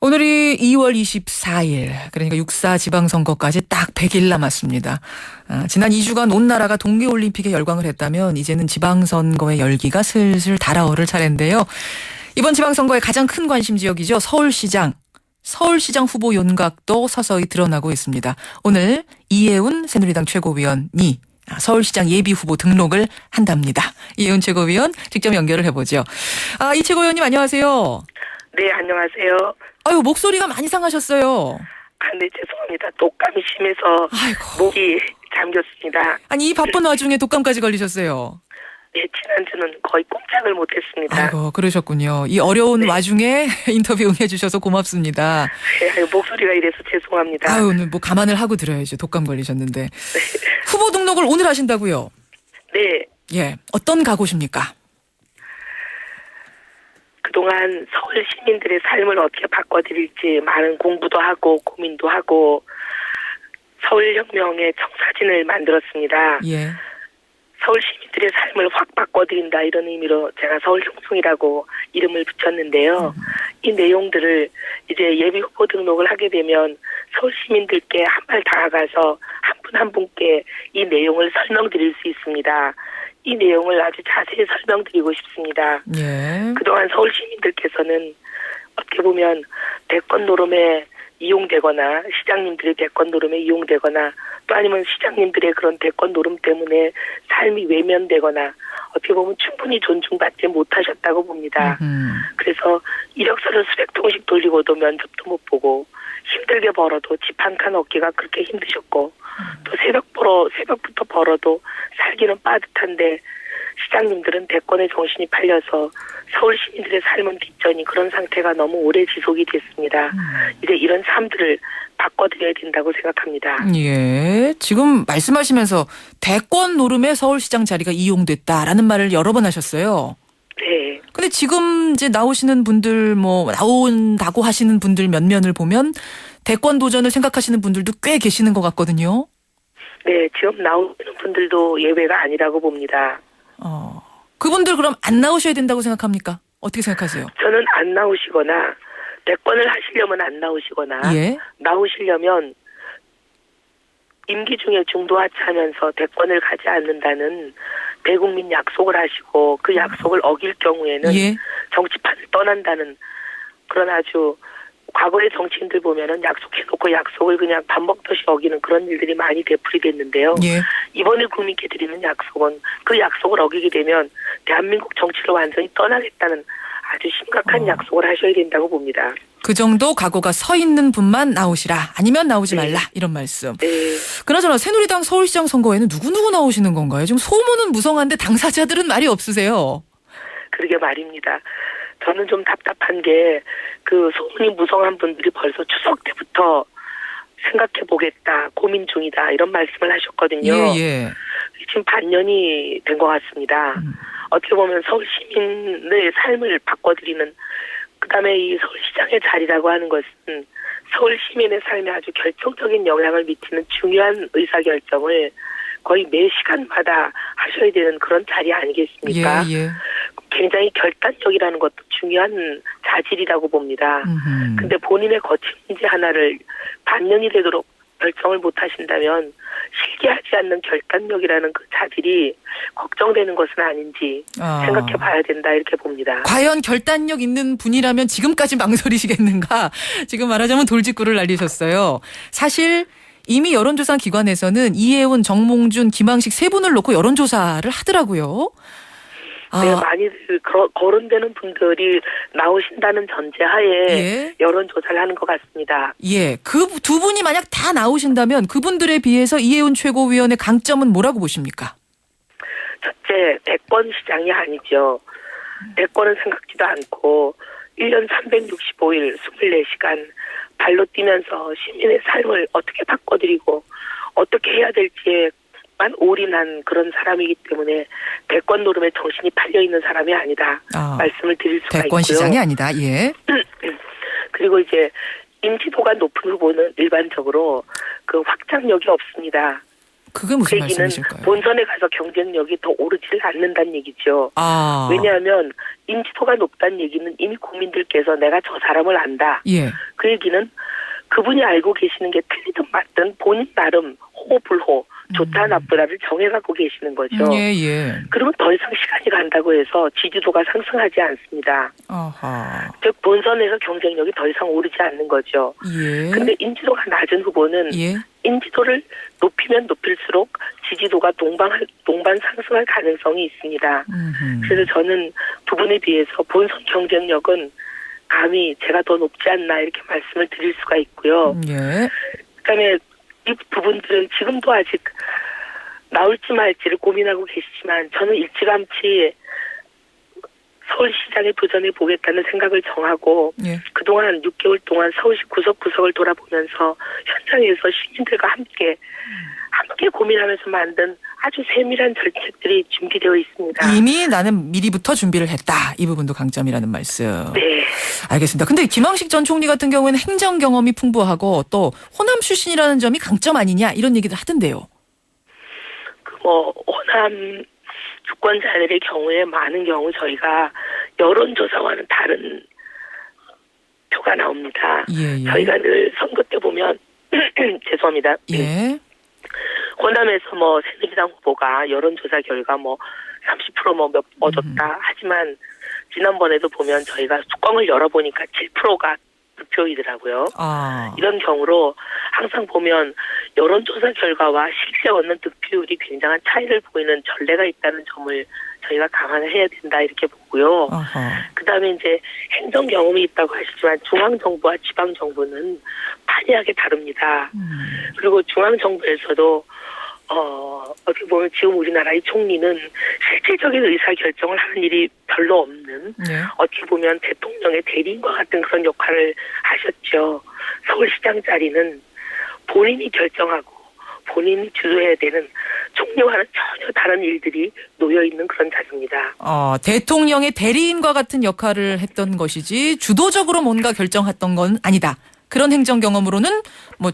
오늘이 2월 24일, 그러니까 6.4 지방선거까지 딱 100일 남았습니다. 지난 2주간 온 나라가 동계올림픽에 열광을 했다면 이제는 지방선거의 열기가 슬슬 달아오를 차례인데요. 이번 지방선거의 가장 큰 관심 지역이죠. 서울시장 후보 윤곽도 서서히 드러나고 있습니다. 오늘 이해운 새누리당 최고위원이 서울시장 예비후보 등록을 한답니다. 이해운 최고위원 직접 연결을 해보죠. 이 최고위원님 안녕하세요. 네, 안녕하세요. 아유, 목소리가 많이 상하셨어요. 네, 죄송합니다. 독감이 심해서 목이 잠겼습니다. 아니, 이 바쁜 와중에 독감까지 걸리셨어요. 네, 지난주는 거의 꼼짝을 못했습니다. 아이고, 그러셨군요. 이 어려운 와중에 인터뷰 응해주셔서 고맙습니다. 네, 목소리가 이래서 죄송합니다. 아유, 오늘 뭐 감안을 하고 드려야죠. 독감 걸리셨는데. 후보 등록을 오늘 하신다고요? 네. 예, 어떤 각오십니까? 그동안 서울 시민들의 삶을 어떻게 바꿔드릴지 많은 공부도 하고 고민도 하고 서울혁명의 청사진을 만들었습니다. 예. 서울 시민들의 삶을 확 바꿔드린다 이런 의미로 제가 서울흉송이라고 이름을 붙였는데요. 이 내용들을 이제 예비후보 등록을 하게 되면 서울 시민들께 한 발 다가가서 한 분 한 분께 이 내용을 설명드릴 수 있습니다. 이 내용을 아주 자세히 설명드리고 싶습니다. 예. 그동안 서울 시민들께서는 어떻게 보면 대권 노름에 이용되거나 시장님들의 대권 노름에 이용되거나 또 아니면 시장님들의 그런 대권 노름 때문에 삶이 외면되거나 어떻게 보면 충분히 존중받지 못하셨다고 봅니다. 그래서 이력서를 수백 통씩 돌리고도 면접도 못 보고 힘들게 벌어도 집 한 칸 얻기가 그렇게 힘드셨고 또 새벽부터 벌어도 살기는 빠듯한데 시장님들은 대권의 정신이 팔려서 서울 시민들의 삶은 뒷전이 그런 상태가 너무 오래 지속이 됐습니다. 이제 이런 삶들을 바꿔드려야 된다고 생각합니다. 예. 지금 말씀하시면서 대권 노름에 서울시장 자리가 이용됐다라는 말을 여러 번 하셨어요. 네. 근데 지금 이제 나오시는 분들 나온다고 하시는 분들 면면을 보면 대권 도전을 생각하시는 분들도 꽤 계시는 것 같거든요. 네, 지금 나오는 분들도 예외가 아니라고 봅니다. 그분들 그럼 안 나오셔야 된다고 생각합니까? 어떻게 생각하세요? 저는 안 나오시거나 대권을 하시려면 안 나오시거나 예? 나오시려면 임기 중에 중도하차하면서 대권을 가지 않는다는 대국민 약속을 하시고 그 약속을 어길 경우에는 예? 정치판을 떠난다는 그런 아주 과거의 정치인들 보면은 약속해놓고 약속을 그냥 밥 먹듯이 어기는 그런 일들이 많이 되풀이됐는데요. 예. 이번에 국민께 드리는 약속은 그 약속을 어기게 되면 대한민국 정치를 완전히 떠나겠다는 아주 심각한 약속을 하셔야 된다고 봅니다. 그 정도 각오가 서 있는 분만 나오시라. 아니면 나오지 말라. 이런 말씀. 네. 그나저나 새누리당 서울시장 선거에는 누구 나오시는 건가요? 지금 소문은 무성한데 당사자들은 말이 없으세요. 그러게 말입니다. 저는 좀 답답한 게 그 소문이 무성한 분들이 벌써 추석 때부터 생각해보겠다, 고민 중이다 이런 말씀을 하셨거든요. 예. 지금 반년이 된 것 같습니다. 어떻게 보면 서울 시민의 삶을 바꿔드리는 그다음에 이 서울시장의 자리라고 하는 것은 서울 시민의 삶에 아주 결정적인 영향을 미치는 중요한 의사결정을 거의 매 시간마다 하셔야 되는 그런 자리 아니겠습니까? 예. 굉장히 결단력이라는 것도 중요한 자질이라고 봅니다. 근데 본인의 거친 문제 하나를 반년이 되도록 결정을 못 하신다면 실기하지 않는 결단력이라는 그 자질이 걱정되는 것은 아닌지 생각해 봐야 된다 이렇게 봅니다. 과연 결단력 있는 분이라면 지금까지 망설이시겠는가? 지금 말하자면 돌직구를 날리셨어요. 사실 이미 여론조사 기관에서는 이해운, 정몽준, 김항식 세 분을 놓고 여론조사를 하더라고요. 네, 많이들 거론되는 분들이 나오신다는 전제하에 예? 여론조사를 하는 것 같습니다. 예, 그 두 분이 만약 다 나오신다면 그분들에 비해서 이해운 최고위원의 강점은 뭐라고 보십니까? 첫째, 대권 시장이 아니죠. 대권은 생각지도 않고 1년 365일 24시간 발로 뛰면서 시민의 삶을 어떻게 바꿔드리고 어떻게 해야 될지에 만 올인한 그런 사람이기 때문에 대권 노름에 정신이 팔려있는 사람이 아니다. 말씀을 드릴 수가 대권 있고요. 시장이 아니다. 예. 그리고 이제 인지도가 높은 후보는 일반적으로 그 확장력이 없습니다. 그게 무슨 그 얘기는 말씀이실까요? 본선에 가서 경쟁력이 더 오르지를 않는다는 얘기죠. 아. 왜냐하면 인지도가 높다는 얘기는 이미 국민들께서 내가 저 사람을 안다. 예. 그 얘기는 그분이 알고 계시는 게 틀리든 맞든 본인 나름 호불호 좋다 나쁘다를 정해갖고 계시는 거죠. 예, 예. 그러면 더 이상 시간이 간다고 해서 지지도가 상승하지 않습니다. 아하. 즉 본선에서 경쟁력이 더 이상 오르지 않는 거죠. 예. 근데 인지도가 낮은 후보는 예. 인지도를 높이면 높일수록 지지도가 동반 상승할 가능성이 있습니다. 그래서 저는 두 분에 비해서 본선 경쟁력은 감히 제가 더 높지 않나 이렇게 말씀을 드릴 수가 있고요. 예. 그다음에 이 두 분들은 지금도 아직 나올지 말지를 고민하고 계시지만 저는 일찌감치 서울시장에 도전해 보겠다는 생각을 정하고 예. 그동안 6개월 동안 서울시 구석구석을 돌아보면서 현장에서 시민들과 함께 고민하면서 만든 아주 세밀한 정책들이 준비되어 있습니다. 이미 나는 미리부터 준비를 했다. 이 부분도 강점이라는 말씀. 네. 알겠습니다. 근데 김황식 전 총리 같은 경우에는 행정 경험이 풍부하고 또 호남 출신이라는 점이 강점 아니냐 이런 얘기를 하던데요. 호남 주권자들의 경우에 많은 경우 저희가 여론조사와는 다른 표가 나옵니다. 예, 예. 저희가 늘 선거 때 보면 죄송합니다. 예. 호남에서 새누리당 후보가 여론조사 결과 30% 몇 얻었다. 하지만 지난번에도 보면 저희가 뚜껑을 열어보니까 7%가 득표이더라고요. 아. 이런 경우로 항상 보면 여론조사 결과와 실제 얻는 득표율이 굉장한 차이를 보이는 전례가 있다는 점을 저희가 감안을 해야 된다 이렇게 보고요. 아하. 그다음에 이제 행정 경험이 있다고 하시지만 중앙정부와 지방정부는 판이하게 다릅니다. 그리고 중앙정부에서도 어떻게 보면 지금 우리나라의 총리는 실질적인 의사결정을 하는 일이 별로 없는 예. 어떻게 보면 대통령의 대리인과 같은 그런 역할을 하셨죠. 서울시장 자리는 본인이 결정하고 본인이 주도해야 되는 총리와는 전혀 다른 일들이 놓여있는 그런 자리입니다. 대통령의 대리인과 같은 역할을 했던 것이지 주도적으로 뭔가 결정했던 건 아니다. 그런 행정 경험으로는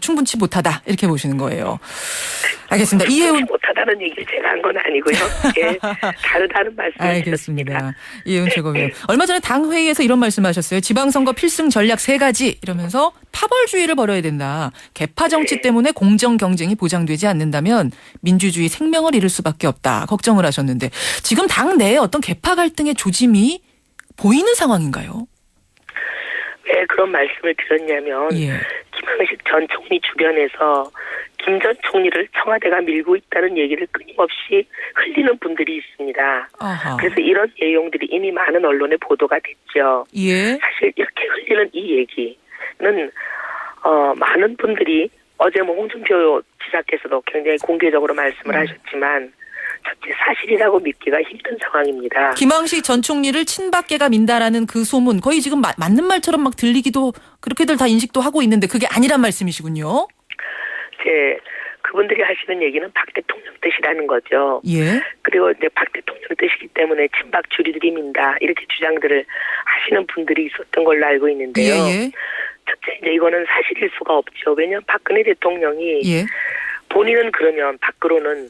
충분치 못하다 이렇게 보시는 거예요. 알겠습니다. 이혜훈 못하다는 얘기를 제가 한 건 아니고요. 예, 다르다는 말씀을 알겠습니다. 드렸습니다. 이혜훈 최고위원. 얼마 전에 당 회의에서 이런 말씀하셨어요. 지방선거 필승 전략 3가지 이러면서 파벌주의를 벌여야 된다. 개파 정치 때문에 공정 경쟁이 보장되지 않는다면 민주주의 생명을 잃을 수밖에 없다. 걱정을 하셨는데 지금 당 내에 어떤 개파 갈등의 조짐이 보이는 상황인가요? 왜 그런 말씀을 드렸냐면 예. 김황식 전 총리 주변에서 김 전 총리를 청와대가 밀고 있다는 얘기를 끊임없이 흘리는 분들이 있습니다. 아하. 그래서 이런 내용들이 이미 많은 언론에 보도가 됐죠. 예. 사실 이렇게 흘리는 이 얘기는 많은 분들이 어제 홍준표 지사께서도 굉장히 공개적으로 말씀을 하셨지만 첫째 사실이라고 믿기가 힘든 상황입니다. 김황식 전 총리를 친박계가 민다라는 그 소문 거의 지금 맞는 말처럼 막 들리기도 그렇게들 다 인식도 하고 있는데 그게 아니란 말씀이시군요. 그분들이 하시는 얘기는 박 대통령 뜻이라는 거죠. 예. 그리고 이제 박 대통령 뜻이기 때문에 친박 주류들이 민다 이렇게 주장들을 하시는 분들이 있었던 걸로 알고 있는데요. 예. 첫째 이제 이거는 사실일 수가 없죠. 왜냐하면 박근혜 대통령이 예. 본인은 그러면 밖으로는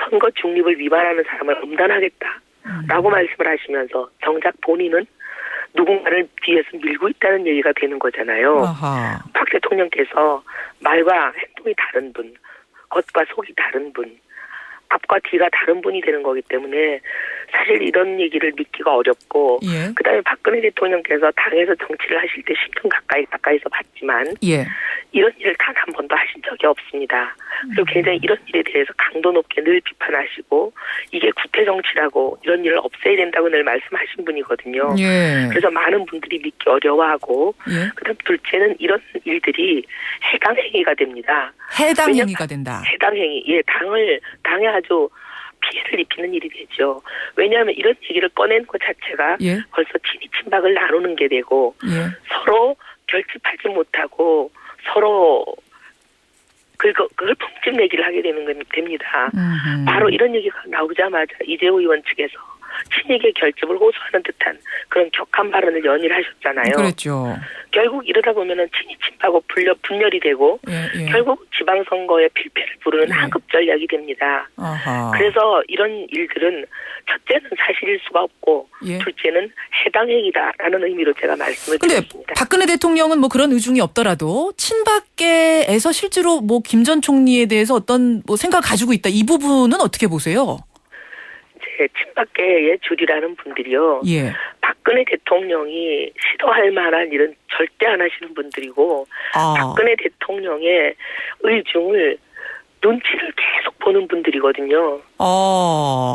선거 중립을 위반하는 사람을 엄단하겠다라고 말씀을 하시면서 정작 본인은 누군가를 뒤에서 밀고 있다는 얘기가 되는 거잖아요. 아하. 박 대통령께서 말과 행동이 다른 분, 겉과 속이 다른 분, 앞과 뒤가 다른 분이 되는 거기 때문에 사실 이런 얘기를 믿기가 어렵고 예. 그다음에 박근혜 대통령께서 당에서 정치를 하실 때 10년 가까이서 봤지만 예. 이런 일을 단 한 번도 하신 적이 없습니다. 그리고 굉장히 이런 일에 대해서 강도 높게 늘 비판하시고 이게 구태 정치라고 이런 일을 없애야 된다고 늘 말씀하신 분이거든요. 예. 그래서 많은 분들이 믿기 어려워하고 예. 그다음 둘째는 이런 일들이 해당 행위가 됩니다. 해당 행위가 된다. 해당 행위, 당에 아주 피해를 입히는 일이 되죠. 왜냐하면 이런 얘기를 꺼내는 것 자체가 예. 벌써 친이 친박을 나누는 게 되고 예. 서로 결집하지 못하고 서로 그걸 품집 내기를 하게 되는 겁니다. 바로 이런 얘기가 나오자마자 이재호 의원 측에서 친이계 결집을 호소하는 듯한 그런 격한 발언을 연일 하셨잖아요. 그랬죠. 결국 이러다 보면은 친이 친파고 분열이 되고 예. 결국 지방선거의 필패를 부르는 예. 하급 전략이 됩니다. 아하. 그래서 이런 일들은 첫째는 사실일 수가 없고 예. 둘째는 해당 행위다라는 의미로 제가 말씀을 근데 드렸습니다. 박근혜 대통령은 뭐 그런 의중이 없더라도 친박계에서 실제로 뭐 김 전 총리에 대해서 어떤 뭐 생각을 가지고 있다. 이 부분은 어떻게 보세요? 이제 친박계의 주류라는 분들이요. 예. 박근혜 대통령이 시도할 만한 일은 절대 안 하시는 분들이고 박근혜 대통령의 의중을 눈치를 계속 보는 분들이거든요.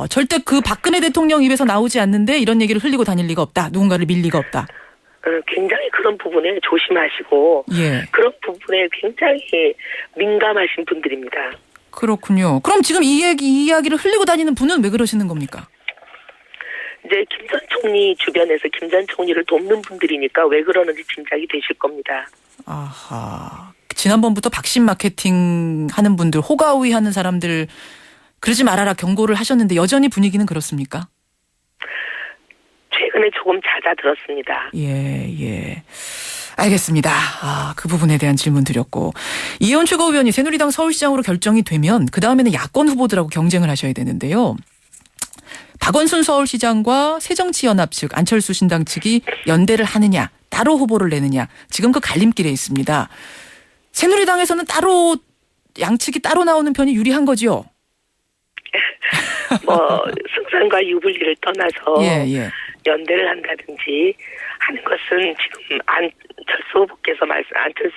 절대 그 박근혜 대통령 입에서 나오지 않는데 이런 얘기를 흘리고 다닐 리가 없다. 누군가를 밀 리가 없다. 굉장히 그런 부분에 조심하시고 예. 그런 부분에 굉장히 민감하신 분들입니다. 그렇군요. 그럼 지금 이 이야기를 흘리고 다니는 분은 왜 그러시는 겁니까? 이제 김 전 총리 주변에서 김 전 총리를 돕는 분들이니까 왜 그러는지 짐작이 되실 겁니다. 아하. 지난번부터 박심 마케팅 하는 분들, 호가우이 하는 사람들 그러지 말아라 경고를 하셨는데 여전히 분위기는 그렇습니까? 최근에 조금 잦아들었습니다. 예. 알겠습니다. 그 부분에 대한 질문 드렸고. 이혜원 최고위원이 새누리당 서울시장으로 결정이 되면 그다음에는 야권 후보들하고 경쟁을 하셔야 되는데요. 박원순 서울시장과 새정치연합 측, 안철수 신당 측이 연대를 하느냐, 따로 후보를 내느냐. 지금 그 갈림길에 있습니다. 새누리당에서는 따로 양측이 따로 나오는 편이 유리한 거죠? 승산과 유불리를 떠나서 예. 연대를 한다든지 하는 것은 지금 안철수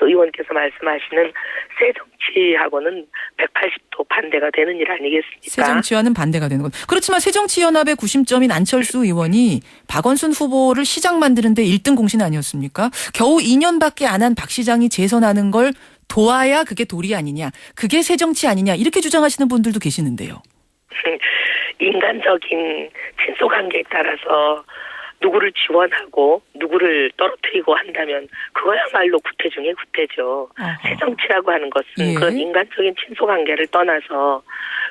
의원께서 말씀하시는 새정치하고는 180도 반대가 되는 일 아니겠습니까? 새정치와는 반대가 되는 것. 그렇지만 새정치연합의 구심점인 안철수 의원이 박원순 후보를 시장 만드는데 1등 공신 아니었습니까? 겨우 2년밖에 안 한 박 시장이 재선하는 걸 도와야 그게 도리 아니냐. 그게 새정치 아니냐. 이렇게 주장하시는 분들도 계시는데요. 인간적인 친소관계에 따라서 누구를 지원하고 누구를 떨어뜨리고 한다면 그거야말로 구태 중에 구태죠. 새정치라고 하는 것은 그런 인간적인 친소관계를 떠나서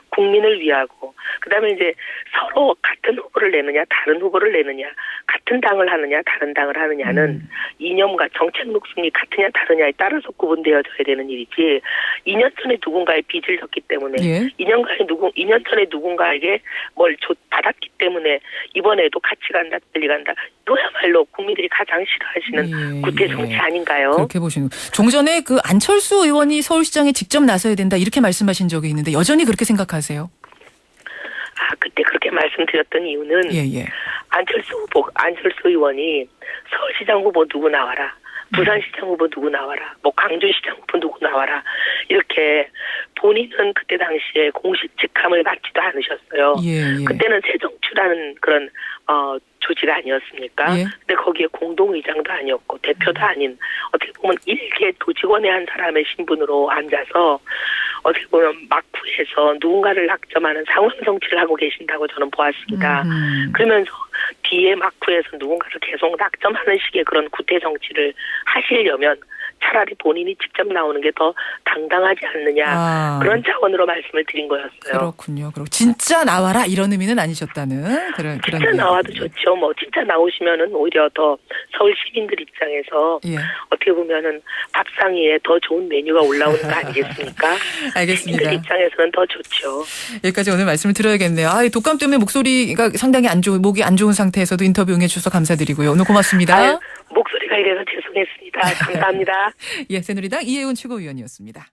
국민을 위하고 그다음에 이제 서로 같은 후보를 내느냐 다른 후보를 내느냐 같은 당을 하느냐 다른 당을 하느냐는 이념과 정책 녹슨이 같으냐 다르냐에 따라서 구분되어져야 되는 일이지 2년 전에 누군가의 빚을 졌기 때문에 2년 전에 누군가에게 뭘 받았기 때문에 이번에도 같이 간다 빨리 간다 이거야말로 국민들이 가장 싫어하시는 구태 정치 아닌가요? 그렇게 보시는. 종전에 그 안철수 의원이 서울시장에 직접 나서야 된다 이렇게 말씀하신 적이 있는데 여전히 그렇게 생각하세요? 그때 그렇게 말씀드렸던 이유는 안철수 의원이 서울시장 후보 누구 나와라. 부산시장 후보 누구 나와라. 광주시장 후보 누구 나와라. 이렇게 본인은 그때 당시에 공식 직함을 맡지도 않으셨어요. 그때는 새정치라는 그런 조직 아니었습니까? 근데 거기에 공동의장도 아니었고 대표도 아닌 어떻게 보면 일개 도직원의 한 사람의 신분으로 앉아서 어떻게 보면 막후에서 누군가를 낙점하는 상황 정치를 하고 계신다고 저는 보았습니다. 그러면서 뒤에 막후에서 누군가를 계속 낙점하는 식의 그런 구태 정치를 하시려면 차라리 본인이 직접 나오는 게 더 당당하지 않느냐 그런 차원으로 말씀을 드린 거였어요. 그렇군요. 진짜 나와라 이런 의미는 아니셨다는 그런 진짜 나와도 좋죠. 진짜 나오시면은 오히려 더 서울 시민들 입장에서 어떻게 보면은 밥상 위에 더 좋은 메뉴가 올라오는 거 아니겠습니까? 알겠습니다. 시민들 입장에서는 더 좋죠. 여기까지 오늘 말씀을 드려야겠네요. 독감 때문에 목소리가 상당히 목이 안 좋은 상태에서도 인터뷰 응해주셔서 감사드리고요. 오늘 고맙습니다. 목소리가 이래서 죄송했습니다. 감사합니다. 새누리당 이혜원 최고위원이었습니다.